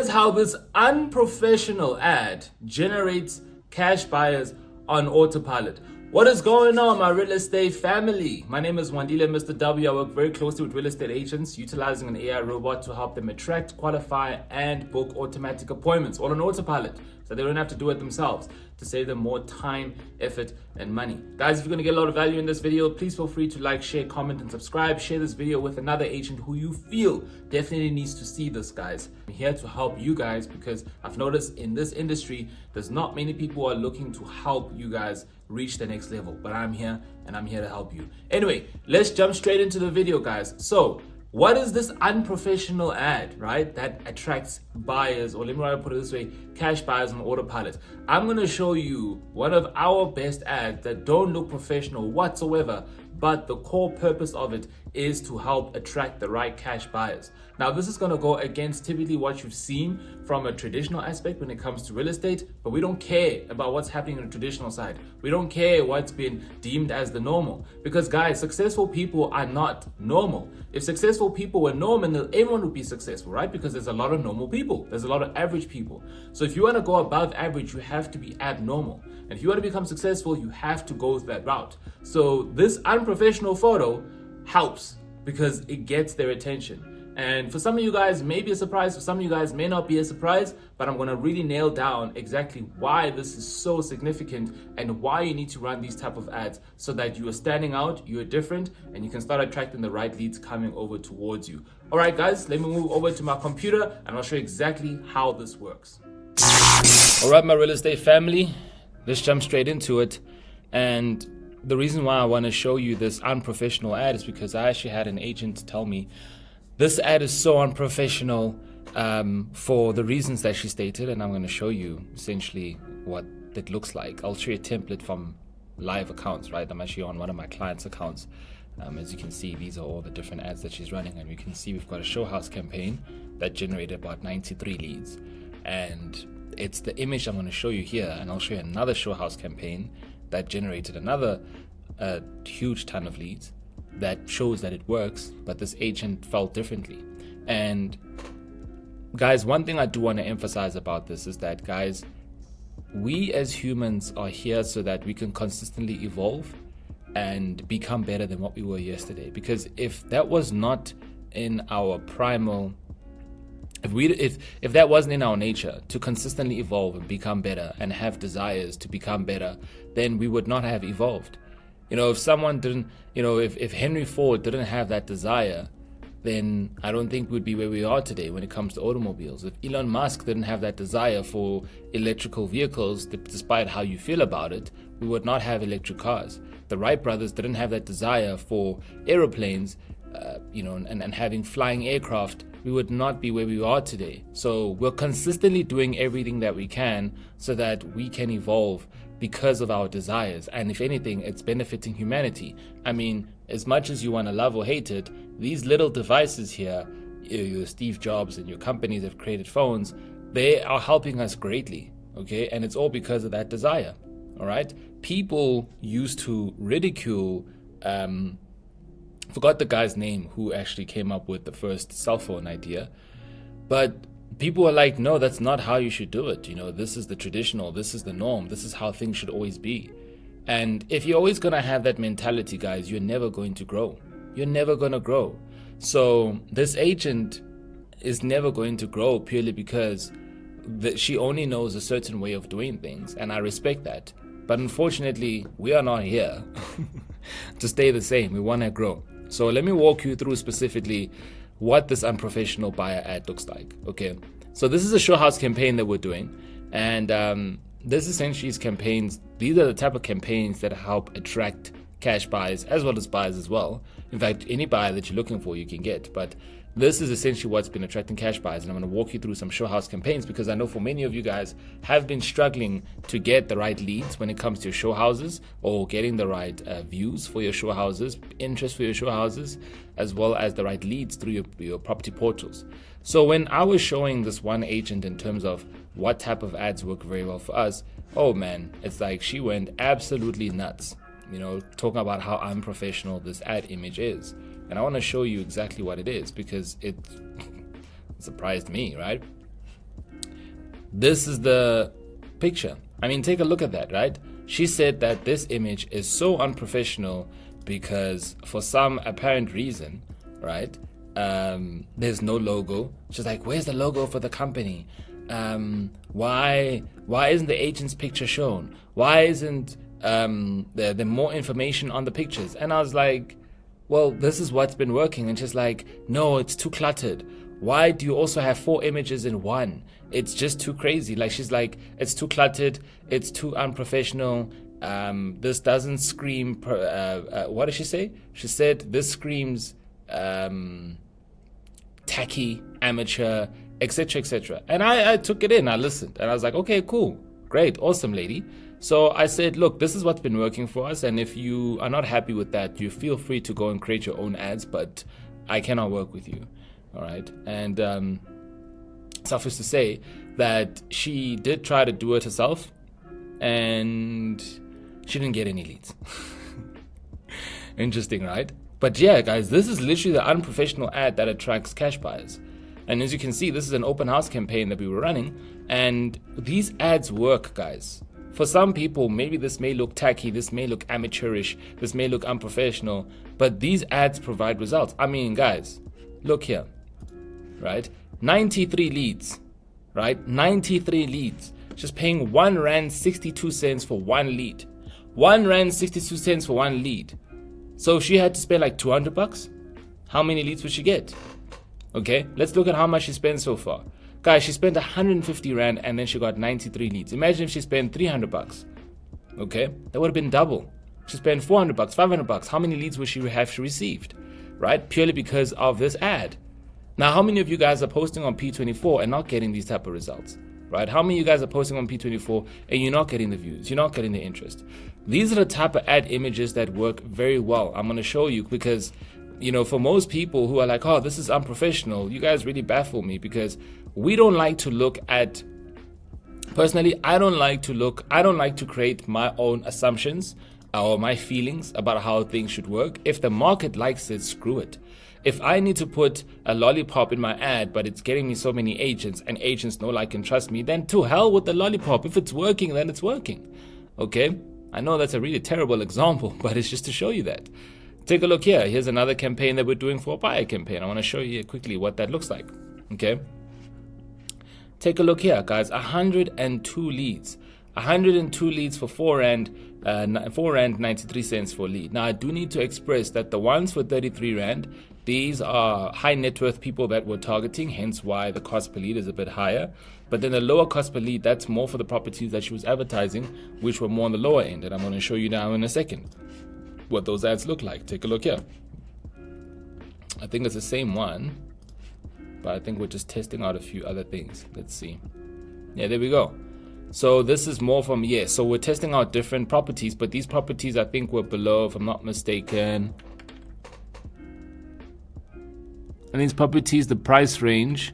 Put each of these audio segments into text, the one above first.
Here's how this unprofessional ad generates cash buyers on autopilot. What is going on, my real estate family? My name is Wandile, Mr. W. I work very closely with real estate agents, utilizing an AI robot to help them attract, qualify, and book automatic appointments, all on autopilot, so they don't have to do it themselves, to save them more time, effort, and money. Guys, if you're going to get a lot of value in this video, please feel free to like, share, comment, and subscribe. Share this video with another agent who you feel definitely needs to see this, guys. I'm here to help you guys because I've noticed in this industry, there's not many people who are looking to help you guys reach the next level, but I'm here and I'm here to help you. Anyway, let's jump straight into the video, guys. So what is this unprofessional ad, right, that attracts buyers, or let me put it this way, cash buyers on autopilot? I'm going to show you one of our best ads that don't look professional whatsoever, but the core purpose of it is to help attract the right cash buyers. Now, this is going to go against typically what you've seen from a traditional aspect when it comes to real estate, but we don't care about what's happening on the traditional side. We don't care what's been deemed as the normal, because guys, successful people are not normal. If successful people were normal, then everyone would be successful, right? Because there's a lot of normal people. There's a lot of average people. So if you want to go above average, you have to be abnormal. And if you want to become successful, you have to go that route. So this unprofessional photo helps because it gets their attention. And for some of you guys, maybe a surprise. For some of you guys, may not be a surprise, but I'm going to really nail down exactly why this is so significant and why you need to run these type of ads so that you are standing out, you are different, and you can start attracting the right leads coming over towards you. All right, guys, let me move over to my computer and I'll show you exactly how this works. All right, my real estate family, let's jump straight into it. And the reason why I want to show you this unprofessional ad is because I actually had an agent tell me this ad is so unprofessional for the reasons that she stated, and I'm going to show you essentially what it looks like. I'll show you a template from live accounts, right? I'm actually on one of my clients' accounts. As you can see, these are all the different ads that she's running, and we can see we've got a show house campaign that generated about 93 leads. And it's the image I'm going to show you here, and I'll show you another show house campaign that generated another huge ton of leads. That shows that it works, but this agent felt differently. And guys, one thing I do want to emphasize about this is that, guys, we as humans are here so that we can consistently evolve and become better than what we were yesterday. Because if that was not in our primal, if that wasn't in our nature to consistently evolve and become better and have desires to become better, then we would not have evolved. You know, if someone didn't, you know, if Henry Ford didn't have that desire, then I don't think we'd be where we are today when it comes to automobiles. If Elon Musk didn't have that desire for electrical vehicles, despite how you feel about it, we would not have electric cars. The Wright brothers didn't have that desire for aeroplanes, and having flying aircraft, we would not be where we are today. So we're consistently doing everything that we can so that we can evolve because of our desires. And if anything, it's benefiting humanity. I mean, as much as you want to love or hate it, these little devices here, your Steve Jobs and your companies have created phones, they are helping us greatly, okay? And it's all because of that desire, all right? People used to ridicule, forgot the guy's name who actually came up with the first cell phone idea, but people are like, no, that's not how you should do it. You know, this is the traditional, this is the norm, this is how things should always be. And if you're always going to have that mentality, guys, you're never going to grow. You're never going to grow. So this agent is never going to grow purely because she only knows a certain way of doing things. And I respect that. But unfortunately, we are not here to stay the same. We want to grow. So let me walk you through specifically what this unprofessional buyer ad looks like. Okay, so this is a show house campaign that we're doing, and this essentially is campaigns. These are the type of campaigns that help attract cash buyers as well as buyers as well. In fact, any buyer that you're looking for, you can get. But this is essentially what's been attracting cash buyers, and I'm going to walk you through some show house campaigns because I know for many of you guys have been struggling to get the right leads when it comes to your show houses, or getting the right views for your show houses, interest for your show houses, as well as the right leads through your property portals. So when I was showing this one agent in terms of what type of ads work very well for us, oh man, it's like she went absolutely nuts, you know, talking about how unprofessional this ad image is. And I want to show you exactly what it is because it surprised me, right? This is the picture. I mean, take a look at that, right? She said that this image is so unprofessional because for some apparent reason, right? There's no logo. She's like, where's the logo for the company? Why isn't the agent's picture shown? Why isn't there more information on the pictures? And I was like, well, this is what's been working. And she's like, no, it's too cluttered. Why do you also have 4 images in one? It's just too crazy. Like, she's like, it's too cluttered. It's too unprofessional. This doesn't scream. What did she say? She said this screams tacky, amateur, etc., etc. And I took it in. I listened, and I was like, okay, cool, great, awesome, lady. So I said, look, this is what's been working for us, and if you are not happy with that, you feel free to go and create your own ads, but I cannot work with you. All right. And suffice to say that she did try to do it herself, and she didn't get any leads. Interesting, right? But yeah, guys, this is literally the unprofessional ad that attracts cash buyers. And as you can see, this is an open house campaign that we were running, and these ads work, guys. For some people, maybe this may look tacky, this may look amateurish, this may look unprofessional, but these ads provide results. I mean, guys, look here, right? 93 leads, right? 93 leads. Just paying 1 Rand 62 cents for one lead. 1 Rand 62 cents for one lead. So if she had to spend like $200, how many leads would she get? Okay, let's look at how much she spent so far. Guys, she spent 150 Rand and then she got 93 leads. Imagine if she spent $300. Okay, that would have been double. She spent $400, $500. How many leads would she have received? Right? Purely because of this ad. Now, how many of you guys are posting on P24 and not getting these type of results? Right? How many of you guys are posting on P24 and you're not getting the views? You're not getting the interest. These are the type of ad images that work very well. I'm going to show you because, you know, for most people who are like, oh, this is unprofessional, you guys really baffle me because we don't like to look at, personally, I don't like to create my own assumptions or my feelings about how things should work. If the market likes it, screw it. If I need to put a lollipop in my ad, but it's getting me so many agents and agents know, like, and trust me, then to hell with the lollipop. If it's working, then it's working. Okay? I know that's a really terrible example, but it's just to show you that. Take a look here. Here's another campaign that we're doing for a buyer campaign. I want to show you quickly what that looks like. Okay? Take a look here, guys. 102 leads. 102 leads for 4 Rand 93 cents for a lead. Now, I do need to express that the ones for 33 Rand, these are high net worth people that we're targeting, hence why the cost per lead is a bit higher. But then the lower cost per lead, that's more for the properties that she was advertising, which were more on the lower end. And I'm going to show you now in a second what those ads look like. Take a look here. I think it's the same one, but I think we're just testing out a few other things. Let's see. Yeah, there we go. So this is more from, so we're testing out different properties, but these properties I think were below, if I'm not mistaken. And these properties, the price range,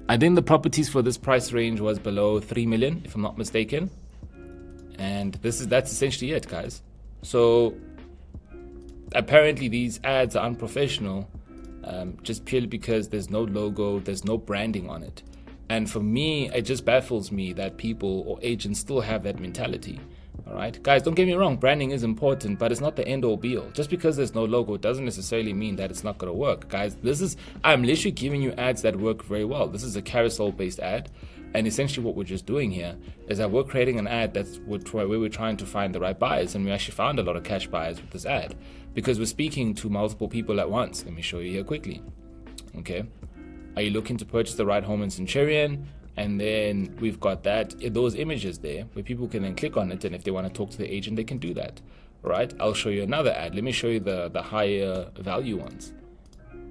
I think the properties for this price range was below 3 million, if I'm not mistaken. And that's essentially it, guys. So apparently these ads are unprofessional, just purely because there's no logo, there's no branding on it. And for me, it just baffles me that people or agents still have that mentality. All right, guys, don't get me wrong, branding is important, but it's not the end all be all. Just because there's no logo doesn't necessarily mean that it's not going to work. Guys, I'm literally giving you ads that work very well. This is a carousel based ad. And essentially what we're just doing here is that we're creating an ad where we're trying to find the right buyers. And we actually found a lot of cash buyers with this ad because we're speaking to multiple people at once. Let me show you here quickly. Okay. Are you looking to purchase the right home in Centurion? And then we've got those images there where people can then click on it. And if they want to talk to the agent, they can do that. All right. I'll show you another ad. Let me show you the higher value ones.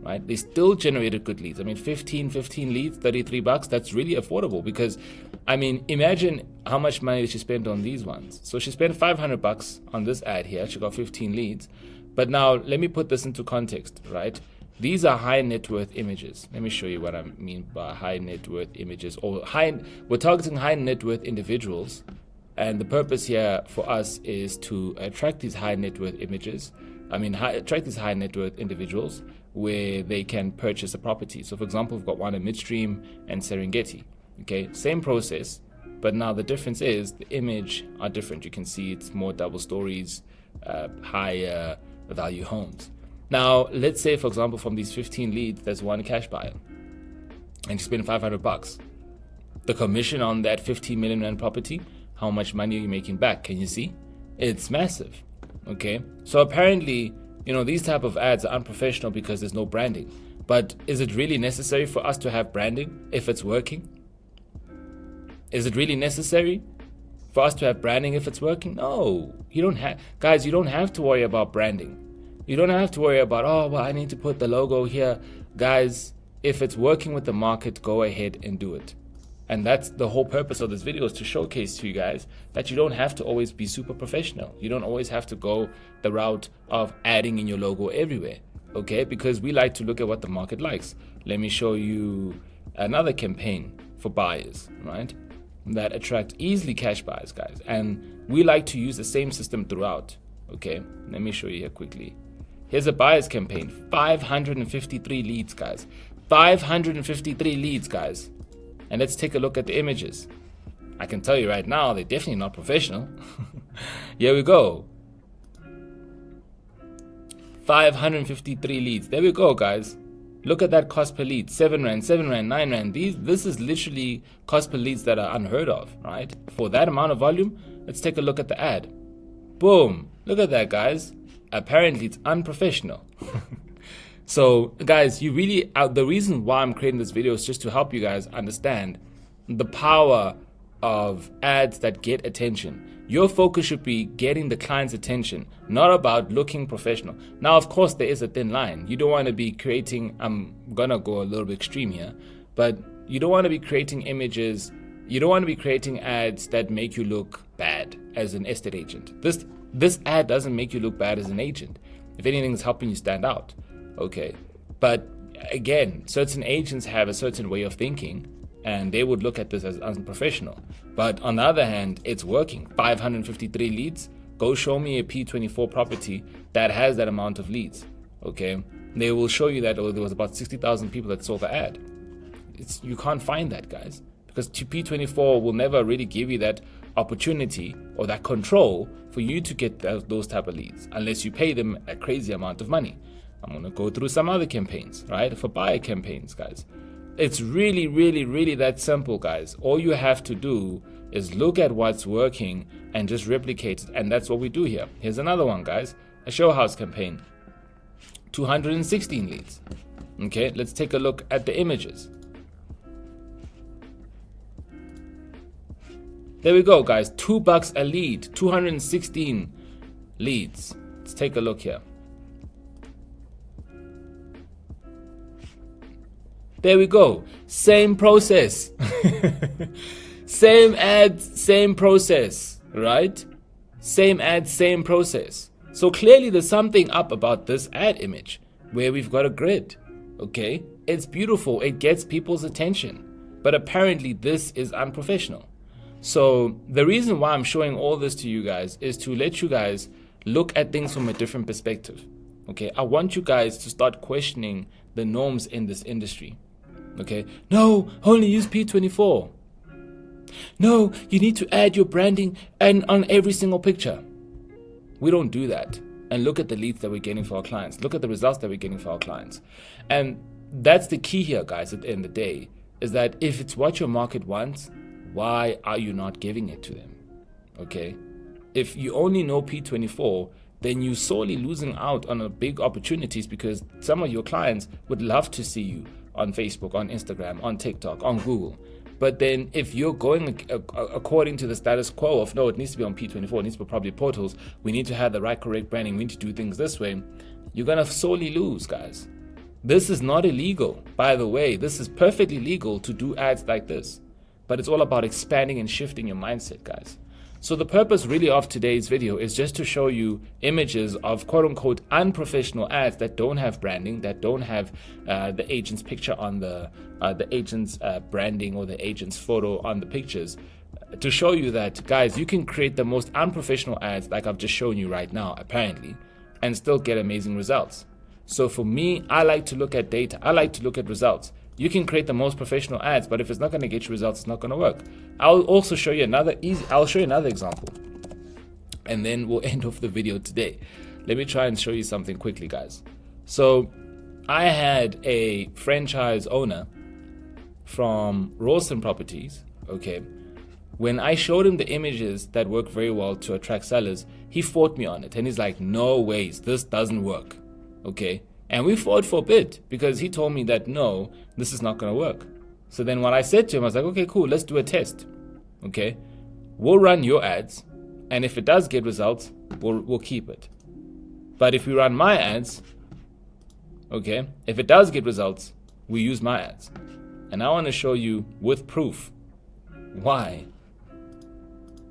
Right? They still generated good leads. I mean, 15 leads, $33. That's really affordable because, I mean, imagine how much money she spent on these ones. So she spent $500 on this ad here. She got 15 leads. But now let me put this into context, right? These are high net worth images. Let me show you what I mean by high net worth images. We're targeting high net worth individuals. And the purpose here for us is to attract these high net worth images. Attract these high net worth individuals where they can purchase a property. So for example, we've got one in Midstream and Serengeti. Okay, same process, but now the difference is the image are different. You can see it's more double stories, higher value homes. Now, let's say, for example, from these 15 leads, there's one cash buyer, and you spend $500. The commission on that 15 million rand property, how much money are you making back? Can you see? It's massive. Okay, so apparently, these type of ads are unprofessional because there's no branding. But is it really necessary for us to have branding if it's working? Is it really necessary for us to have branding if it's working? No, you don't have, guys, you don't have to worry about branding. You don't have to worry about, oh, well, I need to put the logo here. Guys, if it's working with the market, go ahead and do it. And that's the whole purpose of this video, is to showcase to you guys that you don't have to always be super professional. You don't always have to go the route of adding in your logo everywhere, okay? Because we like to look at what the market likes. Let me show you another campaign for buyers, right? That attract easily cash buyers, guys. And we like to use the same system throughout, okay? Let me show you here quickly. Here's a buyers campaign, 553 leads, guys. 553 leads, guys. And let's take a look at the images. I can tell you right now, they're definitely not professional. Here we go. 553 leads. There we go, guys. Look at that cost per lead. 7 Rand, 7 Rand, 9 Rand. This is literally cost per leads that are unheard of, right? For that amount of volume, let's take a look at the ad. Boom. Look at that, guys. Apparently, it's unprofessional. So, guys, you really, the reason why I'm creating this video is just to help you guys understand the power of ads that get attention. Your focus should be getting the client's attention, not about looking professional. Now, of course, there is a thin line. You don't want to be creating, I'm going to go a little bit extreme here, but you don't want to be creating images, you don't want to be creating ads that make you look bad as an estate agent. This ad doesn't make you look bad as an agent. If anything, it's helping you stand out. Okay, but again, certain agents have a certain way of thinking, and they would look at this as unprofessional. But on the other hand, it's working. 553 leads. Go show me a P24 property that has that amount of leads. Okay, they will show you that there was about 60,000 people that saw the ad. You can't find that, guys, because P24 will never really give you that opportunity or that control for you to get those type of leads unless you pay them a crazy amount of money. I'm going to go through some other campaigns, right? For buyer campaigns, guys. It's really, really, really that simple, guys. All you have to do is look at what's working and just replicate it. And that's what we do here. Here's another one, guys. A show house campaign. 216 leads. Okay, let's take a look at the images. There we go, guys. $2 a lead. 216 leads. Let's take a look here. There we go. Same process. Same ad, same process, right? Same ad, same process. So clearly there's something up about this ad image where we've got a grid, okay? It's beautiful. It gets people's attention. But apparently this is unprofessional. So the reason why I'm showing all this to you guys is to let you guys look at things from a different perspective, okay? I want you guys to start questioning the norms in this industry. Okay, no, only use P24. No, you need to add your branding and on every single picture. We don't do that. And look at the leads that we're getting for our clients. Look at the results that we're getting for our clients. And that's the key here, guys, at the end of the day, is that if it's what your market wants, why are you not giving it to them? Okay, if you only know P24, then you're sorely losing out on big opportunities, because some of your clients would love to see you on Facebook, on Instagram, on TikTok, on Google. But then if you're going according to the status quo of, no, it needs to be on P24, it needs to be probably portals, we need to have the right correct branding, we need to do things this way, you're going to sorely lose, guys. This is not illegal, by the way. This is perfectly legal to do ads like this. But it's all about expanding and shifting your mindset, guys. So the purpose really of today's video is just to show you images of quote-unquote unprofessional ads that don't have branding, that don't have the agent's picture on the agent's branding or the agent's photo on the pictures, to show you that, guys, you can create the most unprofessional ads like I've just shown you right now, apparently, and still get amazing results. So for me, I like to look at data. I like to look at results. You can create the most professional ads, but if it's not going to get you results, it's not going to work. I'll also show you another example, and then we'll end off the video today. Let me try and show you something quickly, guys. So I had a franchise owner from Rawson Properties, okay? When I showed him the images that work very well to attract sellers, he fought me on it. And he's like, no ways, this doesn't work, okay? And we fought for a bit because he told me that, no, this is not going to work. So then what I said to him, I was like, okay, cool, let's do a test, okay? We'll run your ads, and if it does get results, we'll keep it. But if we run my ads, okay, if it does get results, we use my ads. And I want to show you with proof why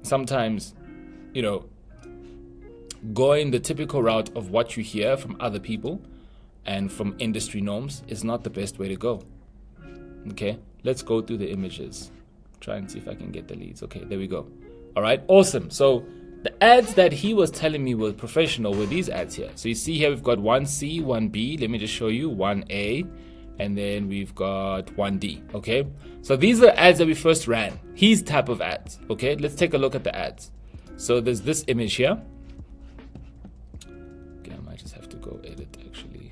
sometimes, going the typical route of what you hear from other people and from industry norms is not the best way to go. Okay, let's go through the images. Try and see if I can get the leads. Okay, there we go. All right, awesome. So the ads that he was telling me were professional were these ads here. So you see here we've got 1C, 1B. Let me just show you 1A, and then we've got 1D. Okay, so these are ads that we first ran. His type of ads. Okay, let's take a look at the ads. So there's this image here. Okay, I might just have to go edit actually.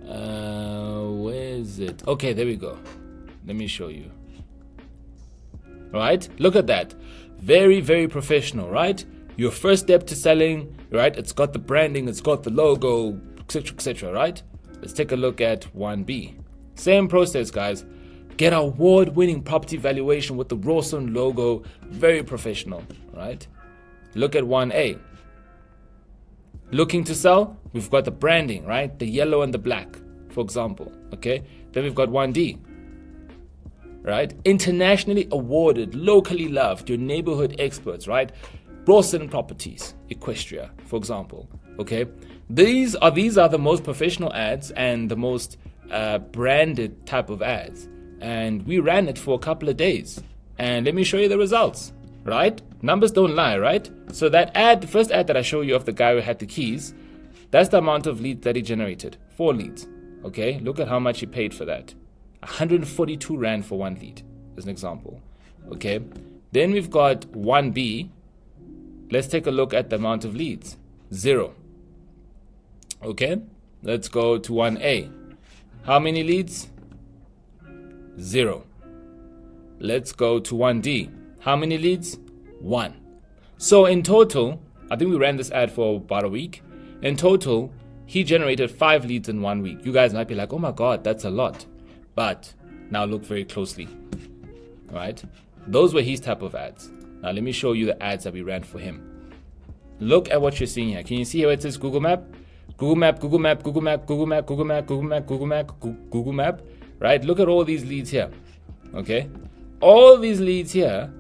Where is it? Okay, there we go. Let me show you. Right? Look at that. Very, very professional, right? Your first step to selling, right? It's got the branding, it's got the logo, etc., right? Let's take a look at 1B. Same process, guys. Get award-winning property valuation with the Rawson logo. Very professional, right? Look at 1A. Looking to sell, we've got the branding, right? The yellow and the black, for example, okay? Then we've got 1D, right? Internationally awarded, locally loved, your neighborhood experts, right? Rawson Properties, Equestria, for example, okay? These are the most professional ads and the most branded type of ads. And we ran it for a couple of days. And let me show you the results, right? Numbers don't lie, right? So that ad, the first ad that I show you of the guy who had the keys, that's the amount of leads that he generated. 4 leads, okay? Look at how much he paid for that. 142 Rand for 1 lead, as an example, okay? Then we've got 1B. Let's take a look at the amount of leads. 0. Okay, let's go to 1A. How many leads? 0. Let's go to 1D. How many leads? 1. So in total, I think we ran this ad for about a week. In total, he generated 5 leads in 1 week. You guys might be like, oh my God, that's a lot. But now look very closely, all right? Those were his type of ads. Now let me show you the ads that we ran for him. Look at what you're seeing here. Can you see how it says Google Map? Google Map, Google Map, Google Map, Google Map, Google Map, Google Map, Google Map, Google Map, right? Look at all these leads here, okay? All these leads here,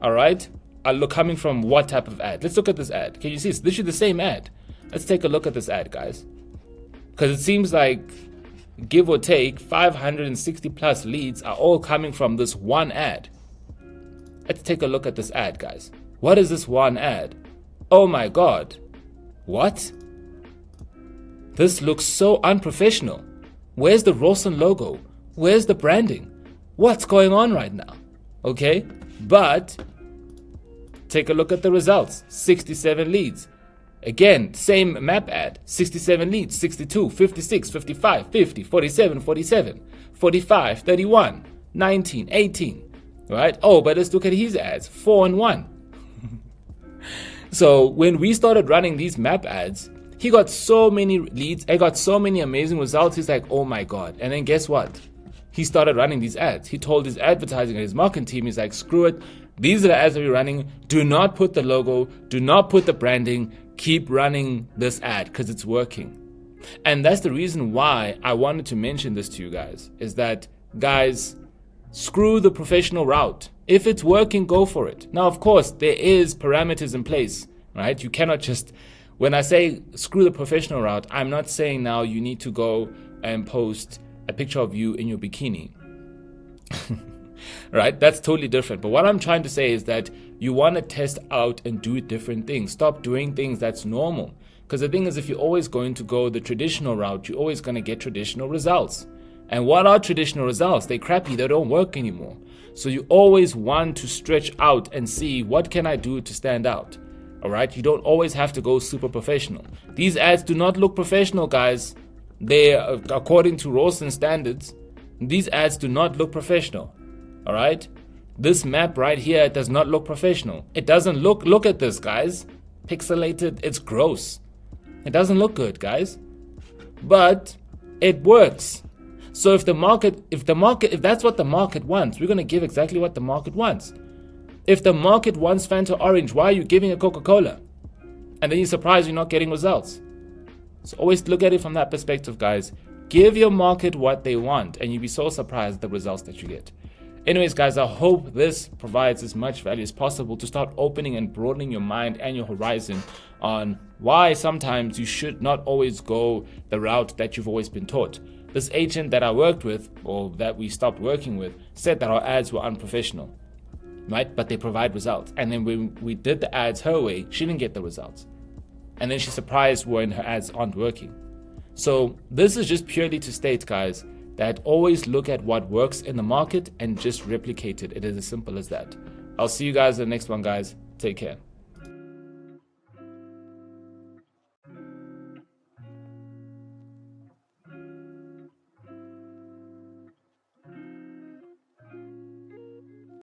all right, are coming from what type of ad? Let's look at this ad. Can you see? It's literally the same ad. Let's take a look at this ad, guys. Because it seems like, give or take, 560 plus leads are all coming from this one ad. Let's take a look at this ad, guys. What is this one ad? Oh my God. What? This looks so unprofessional. Where's the Rawson logo? Where's the branding? What's going on right now? Okay, but take a look at the results. 67 leads. Again, same map ad. 67 leads, 62, 56, 55, 50, 47, 47, 45, 31, 19, 18. Right? Oh, but let's look at his ads. 4 and 1. So when we started running these map ads, he got so many leads. I got so many amazing results. He's like, oh my God. And then guess what? He started running these ads. He told his advertising and his marketing team, he's like, screw it. These are the ads that we're running. Do not put the logo. Do not put the branding. Keep running this ad because it's working. And that's the reason why I wanted to mention this to you guys, is that, guys, screw the professional route. If it's working, go for it. Now, of course, there is parameters in place, right? You cannot just, when I say screw the professional route, I'm not saying now you need to go and post a picture of you in your bikini. Right? That's totally different. But what I'm trying to say is that you want to test out and do different things. Stop doing things that's normal. Because the thing is, if you're always going to go the traditional route, you're always going to get traditional results. And what are traditional results? They're crappy, they don't work anymore. So you always want to stretch out and see, what can I do to stand out? All right, you don't always have to go super professional. These ads do not look professional, guys. They, according to Rawson standards, these ads do not look professional. All right, this map right here does not look professional. It doesn't look at this, guys. Pixelated, it's gross. It doesn't look good, guys. But it works. So if that's what the market wants, we're going to give exactly what the market wants. If the market wants Fanta Orange, why are you giving a Coca-Cola? And then you're surprised you're not getting results. So always look at it from that perspective, guys. Give your market what they want, and you'll be so surprised at the results that you get. Anyways, guys, I hope this provides as much value as possible to start opening and broadening your mind and your horizon on why sometimes you should not always go the route that you've always been taught. This agent that I worked with, or that we stopped working with, said that our ads were unprofessional, right? But they provide results. And then when we did the ads her way, she didn't get the results. And then she's surprised when her ads aren't working. So this is just purely to state, guys, that always look at what works in the market and just replicate it. It is as simple as that. I'll see you guys in the next one, guys. Take care.